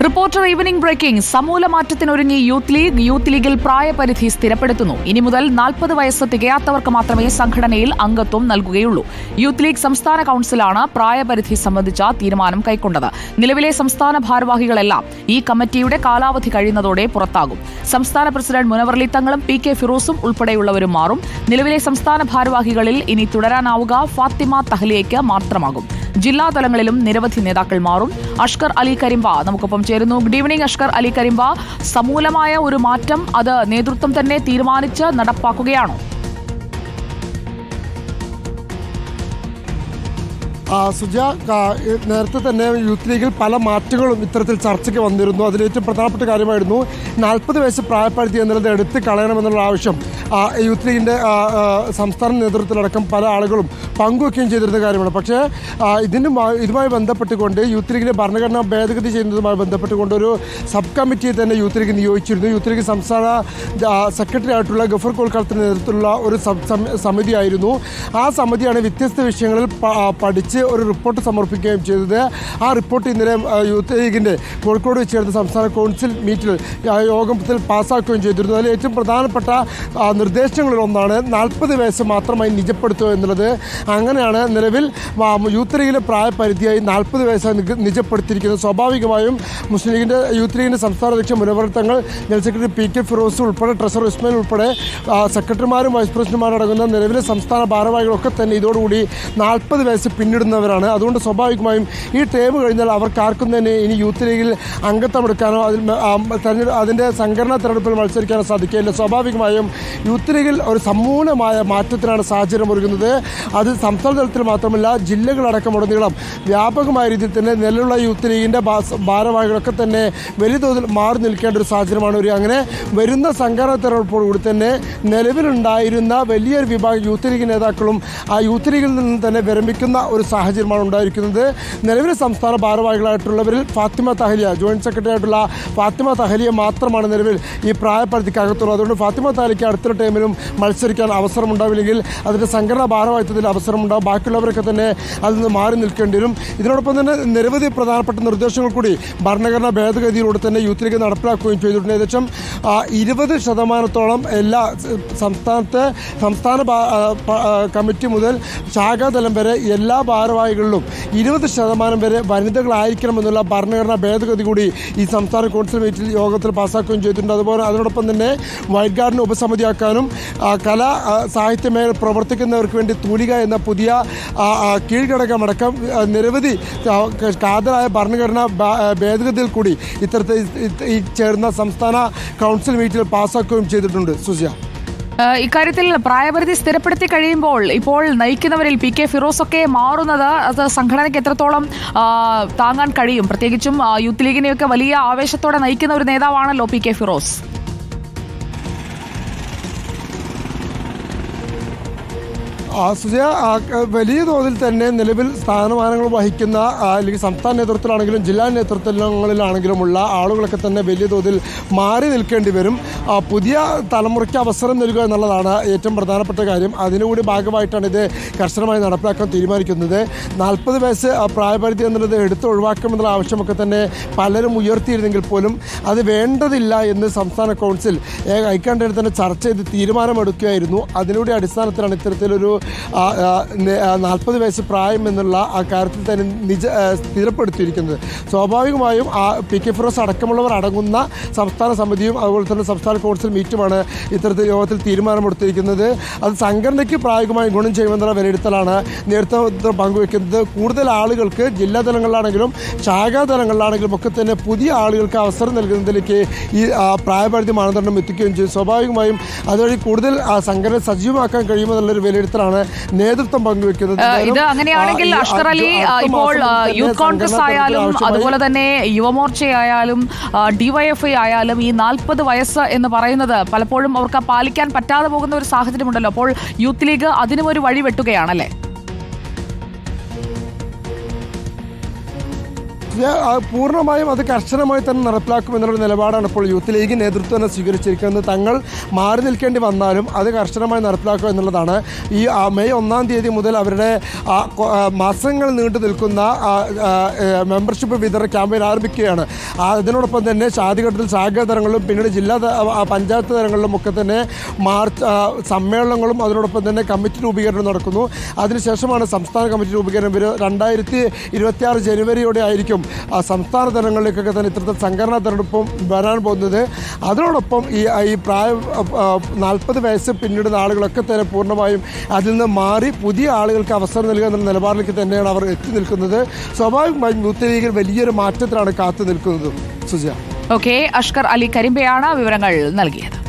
Reporter evening breaking. സമൂല മാറ്റത്തിനൊരുങ്ങി youth ലീഗിൽ പ്രായപരിധി സ്ഥിരപ്പെടുത്തുന്നു. ഇനി മുതൽ 40 വയസ്സ് തികയാത്തവർക്ക് മാത്രമേ സംഘടനയിൽ അംഗത്വം നൽകുകയുള്ളൂ. യൂത്ത് ലീഗ് സംസ്ഥാന കൌൺസിലാണ് പ്രായപരിധി സംബന്ധിച്ച തീരുമാനം കൈക്കൊണ്ടത്. നിലവിലെ സംസ്ഥാന ഭാരവാഹികളെല്ലാം ഈ കമ്മിറ്റിയുടെ കാലാവധി കഴിയുന്നതോടെ പുറത്താകും. സംസ്ഥാന പ്രസിഡന്റ് മുനവർലി തങ്ങളും PK ഫിറോസും ഉൾപ്പെടെയുള്ളവരും മാറും. നിലവിലെ സംസ്ഥാന ഭാരവാഹികളിൽ ഇനി തുടരാനാവുക ഫാത്തിമ തഹ്ലിയയ്ക്ക് മാത്രമാകും. ജില്ലാതലങ്ങളിലും നിരവധി നേതാക്കൾ മാറും. അഷ്കർ അലി കരിമ്പ നമുക്കൊപ്പം ചേരുന്നു. Good evening Ashkar Ali Karimba. സമൂലമായ ഒരു മാറ്റം അത് നേതൃത്വം തന്നെ തീരുമാനിച്ച് നടപ്പാക്കുകയാണോ? സുജ, നേരത്തെ തന്നെ യൂത്ത് ലീഗിൽ പല മാറ്റങ്ങളും ഇത്തരത്തിൽ ചർച്ചയ്ക്ക് വന്നിരുന്നു. അതിലേറ്റവും പ്രധാനപ്പെട്ട കാര്യമായിരുന്നു 40 വയസ്സ് പ്രായപരിധി എന്നുള്ളത് എടുത്ത് കളയണമെന്നുള്ള ആവശ്യം യൂത്ത് ലീഗിൻ്റെ സംസ്ഥാന നേതൃത്വത്തിലടക്കം പല ആളുകളും പങ്കുവയ്ക്കുകയും ചെയ്തിരുന്ന കാര്യമാണ്. പക്ഷേ ഇതുമായി ബന്ധപ്പെട്ടുകൊണ്ട് യൂത്ത് ലീഗിൻ്റെ ഭരണഘടന ഭേദഗതി ചെയ്യുന്നതുമായി ബന്ധപ്പെട്ടുകൊണ്ട് ഒരു സബ് കമ്മിറ്റിയെ തന്നെ യൂത്ത് ലീഗ് നിയോഗിച്ചിരുന്നു. യൂത്ത് ലീഗ് സംസ്ഥാന സെക്രട്ടറി ആയിട്ടുള്ള ഗഫൂർ കോൽക്കാലത്തിൻ്റെ നേതൃത്വത്തിലുള്ള ഒരു സമിതിയായിരുന്നു. ആ സമിതിയാണ് വ്യത്യസ്ത വിഷയങ്ങളിൽ പഠിച്ച് ഒരു റിപ്പോർട്ട് സമർപ്പിക്കുകയും ചെയ്തത്. ആ റിപ്പോർട്ട് ഇന്നലെ യൂത്ത് ലീഗിൻ്റെ കോഴിക്കോട് വെച്ച് ചേർന്ന സംസ്ഥാന കൗൺസിൽ മീറ്റിൽ യോഗത്തിൽ പാസ്സാക്കുകയും ചെയ്തിരുന്നു. അതിൽ ഏറ്റവും പ്രധാനപ്പെട്ട നിർദ്ദേശങ്ങളിലൊന്നാണ് 40 വയസ്സ് മാത്രമായി നിജപ്പെടുത്തുക എന്നുള്ളത്. അങ്ങനെയാണ് നിലവിൽ യൂത്ത് ലീഗിലെ പ്രായപരിധിയായി 40 വയസ്സായി നിജപ്പെടുത്തിയിരിക്കുന്നത്. സ്വാഭാവികമായും മുസ്ലിം ലീഗിൻ്റെ യൂത്ത് ലീഗിൻ്റെ സംസ്ഥാന അധ്യക്ഷൻ മുനവർ തങ്ങൾ, ജനറൽ സെക്രട്ടറി PK ഫിറോസ് ഉൾപ്പെടെ ട്രഷറർ ഇസ്മായിൽ ഉൾപ്പെടെ സെക്രട്ടറിമാരും വൈസ് പ്രസിഡന്റുമാരും അടങ്ങുന്ന നിലവിലെ സംസ്ഥാന ഭാരവാഹികളൊക്കെ തന്നെ ഇതോടുകൂടി 40 വയസ്സ് പിന്നിടുന്നവരാണ്. അതുകൊണ്ട് സ്വാഭാവികമായും ഈ ടേം കഴിഞ്ഞാൽ അവർക്ക് ആർക്കും തന്നെ ഇനി യൂത്ത് ലീഗിൽ അംഗത്വമെടുക്കാനോ അതിൻ്റെ സംഘടനാ തെരഞ്ഞെടുപ്പിൽ മത്സരിക്കാനോ സാധിക്കില്ല. സ്വാഭാവികമായും യൂത്ത് ലീഗിൽ ഒരു സമൂലമായ മാറ്റത്തിനാണ് സാഹചര്യം ഒരുങ്ങുന്നത്. അത് സംസ്ഥാന തലത്തിൽ മാത്രമല്ല ജില്ലകളടക്കമുടനീളം വ്യാപകമായ രീതിയിൽ തന്നെ നിലവിലുള്ള യൂത്ത് ലീഗിൻ്റെ ഭാരവാഹികളൊക്കെ തന്നെ വലിയ തോതിൽ മാറി നിൽക്കേണ്ട ഒരു സാഹചര്യമാണ് അങ്ങനെ വരുന്ന സംഘടനാ തെരഞ്ഞെടുപ്പോടുകൂടി തന്നെ നിലവിലുണ്ടായിരുന്ന വലിയൊരു വിഭാഗം യൂത്ത് ലീഗ് നേതാക്കളും ആ യൂത്ത് ലീഗിൽ നിന്ന് തന്നെ വിരമിക്കുന്ന ഒരു സാഹചര്യമാണ് ഉണ്ടായിരിക്കുന്നത്. നിലവിലെ സംസ്ഥാന ഭാരവാഹികളായിട്ടുള്ളവരിൽ ഫാത്തിമ തഹ്ലിയ, ജോയിന്റ് സെക്രട്ടറി ആയിട്ടുള്ള ഫാത്തിമ തഹ്ലിയ മാത്രമാണ് നിലവിൽ ഈ പ്രായപരിധിക്കകത്തുള്ളത്. അതുകൊണ്ട് ഫാത്തിമ തഹ്ലിക്ക് അടുത്ത ടൈമിലും മത്സരിക്കാൻ അവസരമുണ്ടാവില്ലെങ്കിൽ അതിൻ്റെ സംഘടനാ ഭാരവാഹിത്വത്തിൽ അവസരമുണ്ടാവും. ബാക്കിയുള്ളവരൊക്കെ തന്നെ അതിൽ നിന്ന് മാറി നിൽക്കേണ്ടി വരും. ഇതിനോടൊപ്പം തന്നെ നിരവധി പ്രധാനപ്പെട്ട നിർദ്ദേശങ്ങൾ കൂടി ഭരണഘടനാ ഭേദഗതിയിലൂടെ തന്നെ യൂത്ത് ലീഗ് നടപ്പിലാക്കുകയും ചെയ്തിട്ടുണ്ട്. ഏകദേശം 20% എല്ലാ സംസ്ഥാന കമ്മിറ്റി മുതൽ ശാഖാതലം വരെ എല്ലാ ഭാരവാഹികളിലും 20% വരെ വനിതകളായിരിക്കണമെന്നുള്ള ഭരണഘടനാ ഭേദഗതി കൂടി ഈ സംസ്ഥാന കൗൺസിൽ മീറ്റിൽ യോഗത്തിൽ പാസ്സാക്കുകയും ചെയ്തിട്ടുണ്ട്. അതുപോലെ അതിനോടൊപ്പം തന്നെ വൈറ്റ് ഗാർഡിനെ ഉപസമിതിയാക്കാനും കലാ സാഹിത്യ മേഖല പ്രവർത്തിക്കുന്നവർക്ക് വേണ്ടി തൂലിക എന്ന പുതിയ കീഴ്ഘടകമടക്കം നിരവധി കാതലായ ഭരണഘടനാ ഭേദഗതിയിൽ കൂടി ഇത്തരത്തിൽ ഈ ചേർന്ന സംസ്ഥാന കൗൺസിൽ മീറ്റിൽ പാസ്സാക്കുകയും ചെയ്തിട്ടുണ്ട്. സുജിയ, ഇക്കാര്യത്തിൽ പ്രായപരിധി സ്ഥിരപ്പെടുത്തി കഴിയുമ്പോൾ ഇപ്പോൾ നയിക്കുന്നവരിൽ PK ഫിറോസ് ഒക്കെ മാറുന്നത് അത് സംഘടനയ്ക്ക് എത്രത്തോളം താങ്ങാൻ കഴിയും? പ്രത്യേകിച്ചും യൂത്ത് ലീഗിനെയൊക്കെ വലിയ ആവേശത്തോടെ നയിക്കുന്ന ഒരു നേതാവാണല്ലോ PK ഫിറോസ്. സുജയ, വലിയ തോതിൽ തന്നെ നിലവിൽ സ്ഥാനമാനങ്ങൾ വഹിക്കുന്ന അല്ലെങ്കിൽ സംസ്ഥാന നേതൃത്വത്തിലാണെങ്കിലും ജില്ലാ നേതൃത്വങ്ങളിലാണെങ്കിലുമുള്ള ആളുകളൊക്കെ തന്നെ വലിയ തോതിൽ മാറി നിൽക്കേണ്ടി വരും. പുതിയ തലമുറയ്ക്ക് അവസരം നൽകുക എന്നുള്ളതാണ് ഏറ്റവും പ്രധാനപ്പെട്ട കാര്യം. അതിനുകൂടി ഭാഗമായിട്ടാണ് ഇത് കർശനമായി നടപ്പിലാക്കാൻ തീരുമാനിക്കുന്നത്. 40 വയസ്സ് പ്രായപരിധി എന്നുള്ളത് എടുത്ത് ഒഴിവാക്കണമെന്നുള്ള ആവശ്യമൊക്കെ തന്നെ പലരും ഉയർത്തിയിരുന്നെങ്കിൽ പോലും അത് വേണ്ടതില്ല എന്ന് സംസ്ഥാന കൗൺസിൽ ഹൈക്കമാൻഡിൽ തന്നെ ചർച്ച ചെയ്ത് തീരുമാനമെടുക്കുകയായിരുന്നു. അതിലൂടെ അടിസ്ഥാനത്തിലാണ് ഇത്തരത്തിലൊരു 40 വയസ്സ് പ്രായം എന്നുള്ള ആ കാര്യത്തിൽ തന്നെ സ്ഥിരപ്പെടുത്തിയിരിക്കുന്നത്. സ്വാഭാവികമായും PK ഫിറോസ് അടക്കമുള്ളവർ അടങ്ങുന്ന സംസ്ഥാന സമിതിയും അതുപോലെ തന്നെ സംസ്ഥാന കൗൺസിൽ മീറ്റുമാണ് ഇത്തരത്തിൽ യോഗത്തിൽ തീരുമാനമെടുത്തിരിക്കുന്നത്. അത് സംഘടനയ്ക്ക് പ്രായോഗികമായി ഗുണം ചെയ്യുമെന്നുള്ള വിലയിരുത്തലാണ് നേതൃത്വം പങ്കുവയ്ക്കുന്നത്. കൂടുതൽ ആളുകൾക്ക് ജില്ലാ തലങ്ങളിലാണെങ്കിലും ശാഖാതലങ്ങളിലാണെങ്കിലും ഒക്കെ തന്നെ പുതിയ ആളുകൾക്ക് അവസരം നൽകുന്നതിലേക്ക് ഈ പ്രായപരിധി മാനദണ്ഡം എത്തിക്കുകയും ചെയ്യും. സ്വാഭാവികമായും അതുവഴി കൂടുതൽ സംഘടന സജീവമാക്കാൻ കഴിയുമെന്നുള്ളൊരു വിലയിരുത്തലാണ് നേതൃത്വം പങ്കുവെക്കുന്നത്. ഇത് അങ്ങനെയാണെങ്കിൽ അഷ്കർ അലി, ഇപ്പോൾ യൂത്ത് കോൺഗ്രസ് ആയാലും അതുപോലെ തന്നെ യുവമോർച്ചയായാലും DYFI ആയാലും ഈ 40 വയസ്സ് എന്ന് പറയുന്നത് പലപ്പോഴും അവർക്ക് പാലിക്കാൻ പറ്റാതെ പോകുന്ന ഒരു സാഹചര്യമുണ്ടല്ലോ. അപ്പോൾ യൂത്ത് ലീഗ് അതിനും ഒരു വഴി വെട്ടുകയാണല്ലേ? പൂർണ്ണമായും അത് കർശനമായി തന്നെ നടപ്പിലാക്കുമെന്നുള്ള നിലപാടാണ് ഇപ്പോൾ യൂത്ത് ലീഗ് നേതൃത്വം തന്നെ സ്വീകരിച്ചിരിക്കുന്നത്. തങ്ങൾ മാറി നിൽക്കേണ്ടി വന്നാലും അത് കർശനമായി നടപ്പിലാക്കുക എന്നുള്ളതാണ്. ഈ മെയ് 1-ാം തീയതി മുതൽ അവരുടെ മാസങ്ങൾ നീണ്ടു നിൽക്കുന്ന മെമ്പർഷിപ്പ് വിതരണ ക്യാമ്പയിൻ ആരംഭിക്കുകയാണ്. അതിനോടൊപ്പം തന്നെ ആദ്യഘട്ടത്തിൽ ശാഖാ തലങ്ങളിലും പിന്നീട് ജില്ലാ പഞ്ചായത്ത് തലങ്ങളിലും ഒക്കെ തന്നെ മാർച്ച് സമ്മേളനങ്ങളും അതിനോടൊപ്പം തന്നെ കമ്മിറ്റി രൂപീകരണം നടക്കുന്നു. അതിനുശേഷമാണ് സംസ്ഥാന കമ്മിറ്റി രൂപീകരണം 2026 ജനുവരിയോടെ ആയിരിക്കും സംസ്ഥാന തലങ്ങളിലേക്കൊക്കെ തന്നെ ഇത്തരത്തിൽ സംഘടനാ തെരഞ്ഞെടുപ്പും വരാൻ പോകുന്നത്. അതിനോടൊപ്പം ഈ പ്രായം 40 വയസ്സ് പിന്നിടുന്ന ആളുകളൊക്കെ തന്നെ പൂർണ്ണമായും അതിൽ നിന്ന് മാറി പുതിയ ആളുകൾക്ക് അവസരം നൽകുക എന്നുള്ള നിലപാടിലേക്ക് തന്നെയാണ് അവർ എത്തി നിൽക്കുന്നത്. സ്വാഭാവികമായും യൂത്ത് ലീഗിൽ വലിയൊരു മാറ്റത്തിലാണ് കാത്തു നിൽക്കുന്നത്. സുജ. ഓക്കെ, അഷ്കർ അലി കരിമ്പയാണ് വിവരങ്ങൾ നൽകിയത്.